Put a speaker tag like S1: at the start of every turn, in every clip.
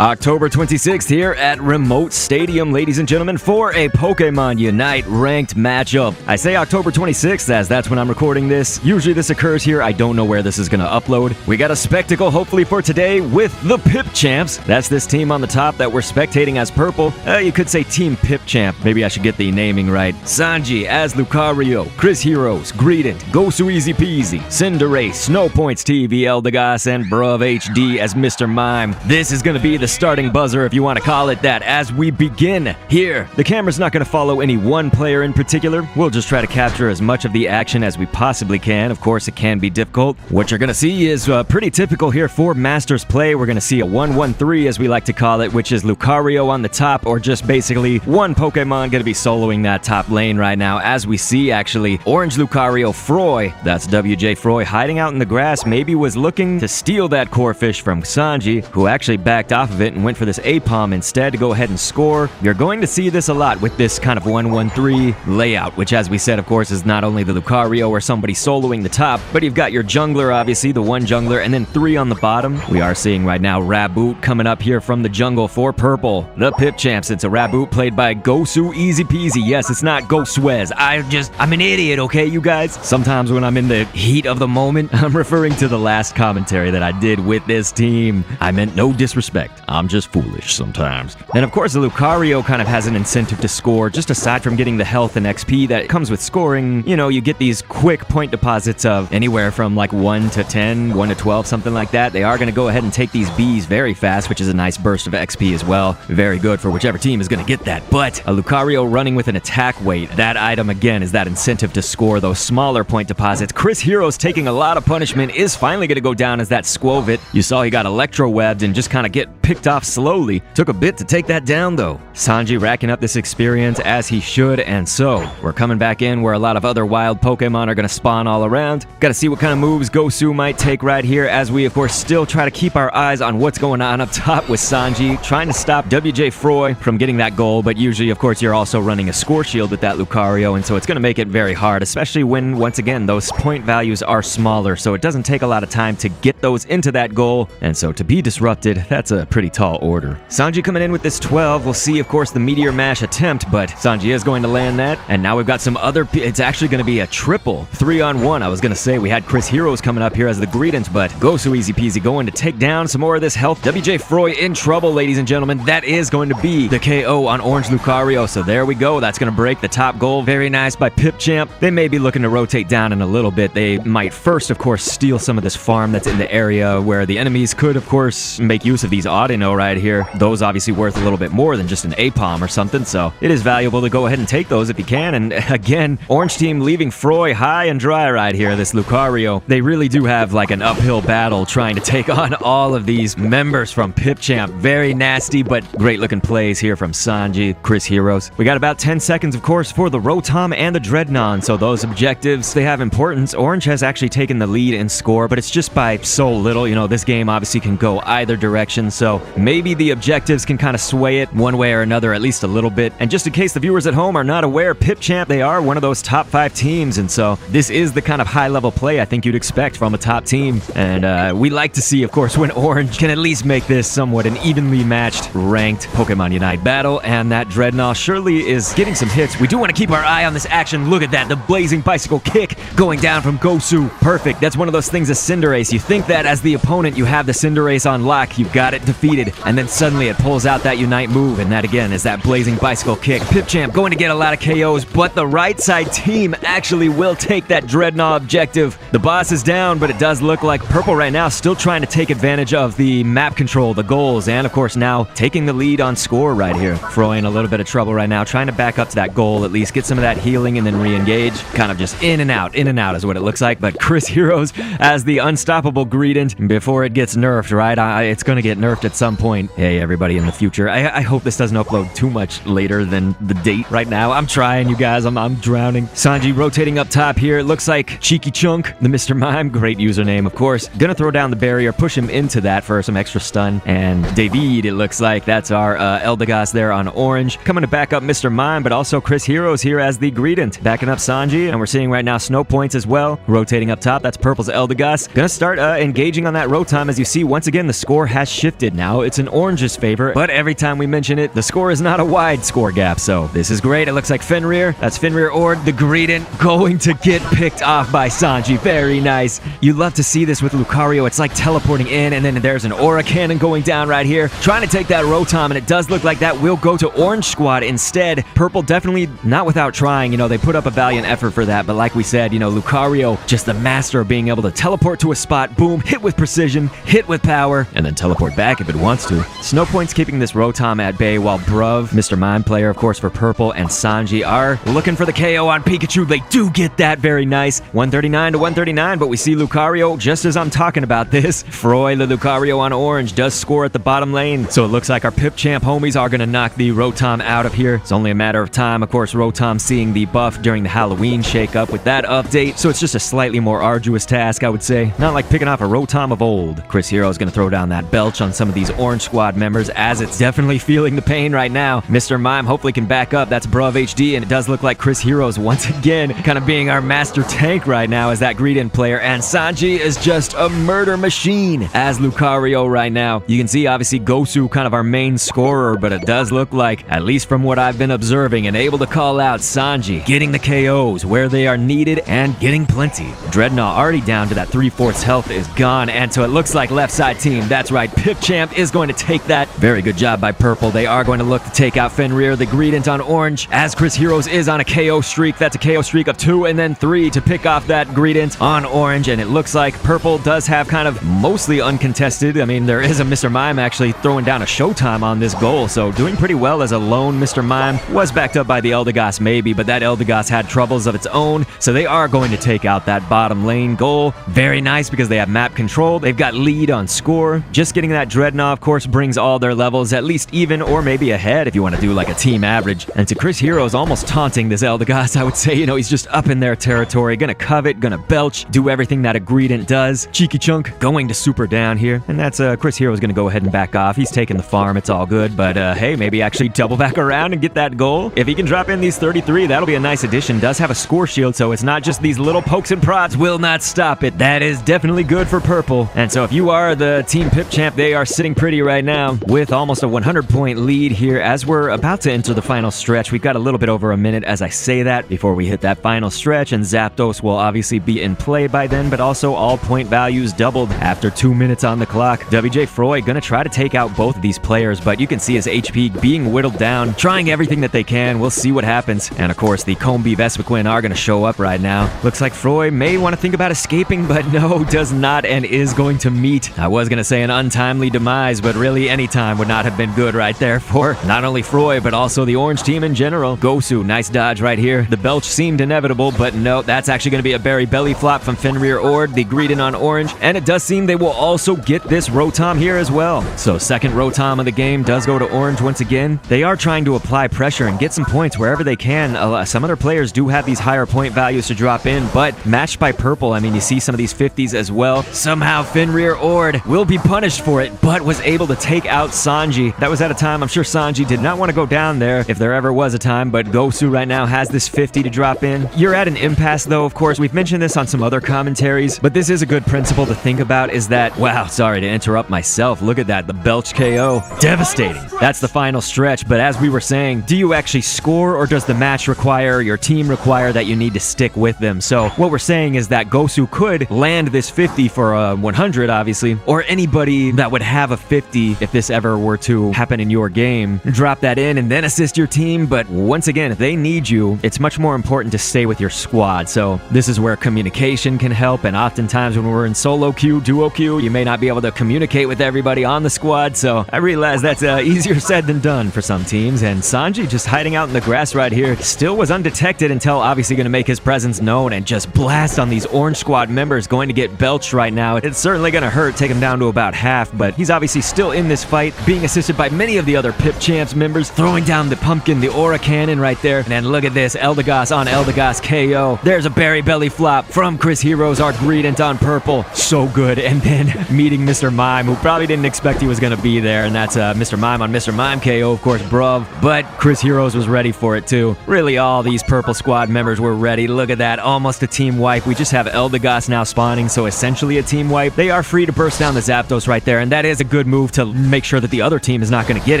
S1: October 26th here at Remote Stadium, ladies and gentlemen, for a Pokemon Unite ranked matchup. I say October 26th as that's when I'm recording this. Usually this occurs here. I don't know where this is going to upload. We got a spectacle hopefully for today with the Pipchamps. That's this team on the top that we're spectating as purple. You could say Team Pipchamp. Maybe I should get the naming right. Sanji as Lucario, Chris Heroes, Greedent, Gosu Easy Peasy, Cinderace, Snow Points TV, Eldegoss, and Bruv HD as Mr. Mime. This is going to be the starting buzzer, if you want to call it that, as we begin here. The camera's not going to follow any one player in particular. We'll just try to capture as much of the action as we possibly can. Of course, it can be difficult. What you're going to see is pretty typical here for Masters play. We're going to see a 1-1-3, as we like to call it, which is Lucario on the top, or just basically one Pokemon going to be soloing that top lane right now, as we see, actually, Orange Lucario Froy, that's WJ Froy, hiding out in the grass, maybe was looking to steal that core fish from Sanji, who actually backed off of it and went for this A-Palm instead to go ahead and score. You're going to see this a lot with this kind of 1-1-3 layout, which, as we said, of course, is not only the Lucario or somebody soloing the top, but you've got your jungler, obviously, the one jungler, and then three on the bottom. We are seeing right now Raboot coming up here from the jungle for purple. The Pipchamps. It's a Raboot played by Gosu Easy Peasy. Yes, it's not Goswez. I'm an idiot, okay, you guys? Sometimes when I'm in the heat of the moment, I'm referring to the last commentary that I did with this team. I meant no disrespect. I'm just foolish sometimes. And of course, the Lucario kind of has an incentive to score, just aside from getting the health and XP that comes with scoring. You know, you get these quick point deposits of anywhere from like 1 to 10, 1 to 12, something like that. They are going to go ahead and take these Bs very fast, which is a nice burst of XP as well. Very good for whichever team is going to get that. But a Lucario running with an attack weight, that item again is that incentive to score those smaller point deposits. Chris Heroes taking a lot of punishment is finally going to go down as that Squovit. You saw he got electro-webbed and just kind of get picked off slowly. Took a bit to take that down though. Sanji racking up this experience as he should, and so we're coming back in where a lot of other wild Pokemon are going to spawn all around. Got to see what kind of moves Gosu might take right here, as we of course still try to keep our eyes on what's going on up top with Sanji, trying to stop WJ Froy from getting that goal, but usually of course you're also running a score shield with that Lucario, and so it's going to make it very hard, especially when, once again, those point values are smaller, so it doesn't take a lot of time to get those into that goal, and so to be disrupted, that's a pretty tall order. Sanji coming in with this 12. We'll see, of course, the Meteor Mash attempt, but Sanji is going to land that, and now we've got some other... It's actually going to be a triple 3-on-1. I was going to say we had Chris Heroes coming up here as the Greedent, but Gosu Easy Peasy going to take down some more of this health. WJ Froy in trouble, ladies and gentlemen. That is going to be the KO on Orange Lucario, so there we go. That's going to break the top goal. Very nice by Pipchamp. They may be looking to rotate down in a little bit. They might first, of course, steal some of this farm that's in the area where the enemies could, of course, make use of these Audino right here. Those obviously worth a little bit more than just an A-Palm or something, so it is valuable to go ahead and take those if you can. And again, Orange Team leaving Froy high and dry right here, this Lucario. They really do have like an uphill battle trying to take on all of these members from Pipchamp. Very nasty, but great looking plays here from Sanji, Chris Heroes. We got about 10 seconds, of course, for the Rotom and the Dreadnought, so those objectives, they have importance. Orange has actually taken the lead in score, but it's just by so little. You know, this game obviously can go either direction, so maybe the objectives can kind of sway it one way or another, at least a little bit. And just in case the viewers at home are not aware, Pipchamp, they are one of those top 5 teams, and so this is the kind of high-level play I think you'd expect from a top team. And we like to see, of course, when Orange can at least make this somewhat an evenly matched, ranked Pokemon Unite battle, and that Dreadnought surely is getting some hits. We do want to keep our eye on this action. Look at that, the blazing bicycle kick going down from Gosu. Perfect. That's one of those things as Cinderace. You think that as the opponent, you have the Cinderace on lock, you've got it defeated, and then suddenly it pulls out that Unite move, and that again is that blazing bicycle kick. Pipchamp going to get a lot of KOs, but the right side team actually will take that Dreadnought objective. The boss is down, but it does look like Purple right now still trying to take advantage of the map control, the goals, and of course now taking the lead on score right here. Froy in a little bit of trouble right now, trying to back up to that goal, at least get some of that healing and then re-engage. Kind of just in and out is what it looks like, but Chris Heroes as the unstoppable Greedent before it gets nerfed, right? It's going to get nerfed at some point. Hey, everybody in the future, I hope this doesn't upload too much later than the date right now. I'm trying, you guys. I'm drowning. Sanji rotating up top here. It looks like Cheeky Chunk, the Mr. Mime, great username, of course. Gonna throw down the barrier, push him into that for some extra stun. And David, it looks like that's our Eldegoss there on orange. Coming to back up Mr. Mime, but also Chris Heroes here as the Greedent. Backing up Sanji, and we're seeing right now Snow Points as well. Rotating up top, that's Purple's Eldegoss. Gonna start engaging on that Rotom. As you see, once again, the score has shifted now. It's in Orange's favor, but every time we mention it, the score is not a wide score gap, so this is great. It looks like Fenrir. That's Fenrir Ord, the Greedent, going to get picked off by Sanji. Very nice. You love to see this with Lucario. It's like teleporting in, and then there's an Aura Cannon going down right here, trying to take that Rotom, and it does look like that will go to Orange Squad instead. Purple definitely not without trying. You know, they put up a valiant effort for that, but like we said, you know, Lucario, just the master of being able to teleport to a spot, boom, hit with precision, hit with power, and then teleport back if it wants to. Snow Point's keeping this Rotom at bay, while Bruv, Mr. Mime player, of course, for Purple, and Sanji are looking for the KO on Pikachu. They do get that. Very nice. 139 to 139, but we see Lucario, just as I'm talking about this, Froy, the Lucario on orange, does score at the bottom lane, so it looks like our Pipchamp homies are going to knock the Rotom out of here. It's only a matter of time. Of course, Rotom seeing the buff during the Halloween shakeup with that update, so it's just a slightly more arduous task, I would say. Not like picking off a Rotom of old. Chris Hero is going to throw down that belch on some of these Orange Squad members, as it's definitely feeling the pain right now. Mr. Mime hopefully can back up. That's Bruv HD, and it does look like Chris Heroes once again kind of being our master tank right now as that Greedent player, and Sanji is just a murder machine as Lucario right now. You can see obviously Gosu kind of our main scorer, but it does look like, at least from what I've been observing and able to call out, Sanji getting the KOs where they are needed and getting plenty. Dreadnought already down to that 3/4 health is gone, and so it looks like left side team, that's right, Pipchamp is going to take that. Very good job by Purple. They are going to look to take out Fenrir, the Greedent on orange, as Chris Heroes is on a KO streak. That's a KO streak of 2 and then 3 to pick off that Greedent on orange, and it looks like Purple does have kind of mostly uncontested. I mean, there is a Mr. Mime actually throwing down a Showtime on this goal, so doing pretty well as a lone Mr. Mime. Was backed up by the Eldegoss maybe, but that Eldegoss had troubles of its own, so they are going to take out that bottom lane goal. Very nice because they have map control. They've got lead on score. Just getting that Dreadnought, of course, brings all their levels at least even or maybe ahead if you want to do like a team average. And to Chris Heroes almost taunting this Eldegoss, I would say, you know, he's just up in their territory, gonna covet, gonna belch, do everything that a Greedent does. Cheeky Chunk going to super down here, and that's Chris Heroes gonna go ahead and back off. He's taking the farm, it's all good, but hey, maybe actually double back around and get that goal. If he can drop in these 33, that'll be a nice addition. Does have a score shield, so it's not just these little pokes and prods will not stop it. That is definitely good for Purple. And so if you are the Team Pipchamp, they are sitting pretty right now with almost a 100-point lead here as we're about to enter the final stretch. We've got a little bit over a minute as I say that before we hit that final stretch, and Zapdos will obviously be in play by then, but also all point values doubled after 2 minutes on the clock. WJ Froy gonna try to take out both of these players, but you can see his HP being whittled down, trying everything that they can. We'll see what happens. And of course, the Combi Vespiquen are gonna show up right now. Looks like Froy may want to think about escaping, but no, does not, and is going to meet, I was gonna say an untimely demise, but really any time would not have been good right there for not only Froy, but also the orange team in general. Gosu, nice dodge right here. The belch seemed inevitable, but no, that's actually going to be a berry belly flop from Fenrir Ord, the Greedent on orange, and it does seem they will also get this Rotom here as well. So second Rotom of the game does go to orange once again. They are trying to apply pressure and get some points wherever they can. Some other players do have these higher point values to drop in, but matched by Purple, I mean, you see some of these 50s as well. Somehow Fenrir Ord will be punished for it, but was able to take out Sanji. That was at a time I'm sure Sanji did not want to go down there if there ever was a time, but Gosu right now has this 50 to drop in. You're at an impasse though, of course. We've mentioned this on some other commentaries, but this is a good principle to think about is that, wow, sorry to interrupt myself. Look at that, the belch KO. Devastating. That's the final stretch, but as we were saying, do you actually score or does the match require, your team require that you need to stick with them? So what we're saying is that Gosu could land this 50 for a 100, obviously, or anybody that would have a 50 if this ever were to happen in your game, drop that in and then assist your team. But once again, if they need you, it's much more important to stay with your squad. So this is where communication can help, and oftentimes when we're in solo queue, duo queue, you may not be able to communicate with everybody on the squad. So I realize that's easier said than done for some teams, and Sanji just hiding out in the grass right here still was undetected until obviously going to make his presence known and just blast on these orange squad members. Going to get belched right now. It's certainly going to hurt, take him down to about half, but he's obviously still in this fight, being assisted by many of the other Pipchamps members throwing down the pumpkin, the aura cannon right there. And then look at this, Eldegoss on Eldegoss KO. There's a berry belly flop from Chris Heroes, our Greedent on purple. So good. And then meeting Mr. Mime, who probably didn't expect he was going to be there. And that's Mr. Mime on Mr. Mime KO, of course, bruv. But Chris Heroes was ready for it too. Really, all these purple squad members were ready. Look at that, almost a team wipe. We just have Eldegoss now spawning, so essentially a team wipe. They are free to burst down the Zapdos right there, and that is a good move to make sure that the other team is not going to get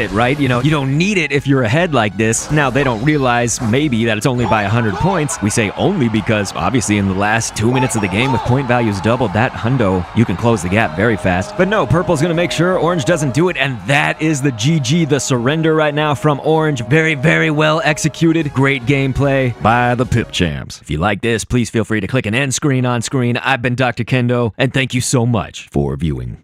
S1: it, right? You know, you don't need it if you're ahead like this. Now, they don't realize maybe that it's only by 100 points. We say only because, obviously, in the last 2 minutes of the game with point values doubled, that hundo, you can close the gap very fast. But no, Purple's going to make sure Orange doesn't do it, and that is the GG, the surrender right now from Orange. Very, very well executed. Great gameplay by the Pipchamps. If you like this, please feel free to click an end screen on screen. I've been Dr. Kendo, and thank you so much for viewing.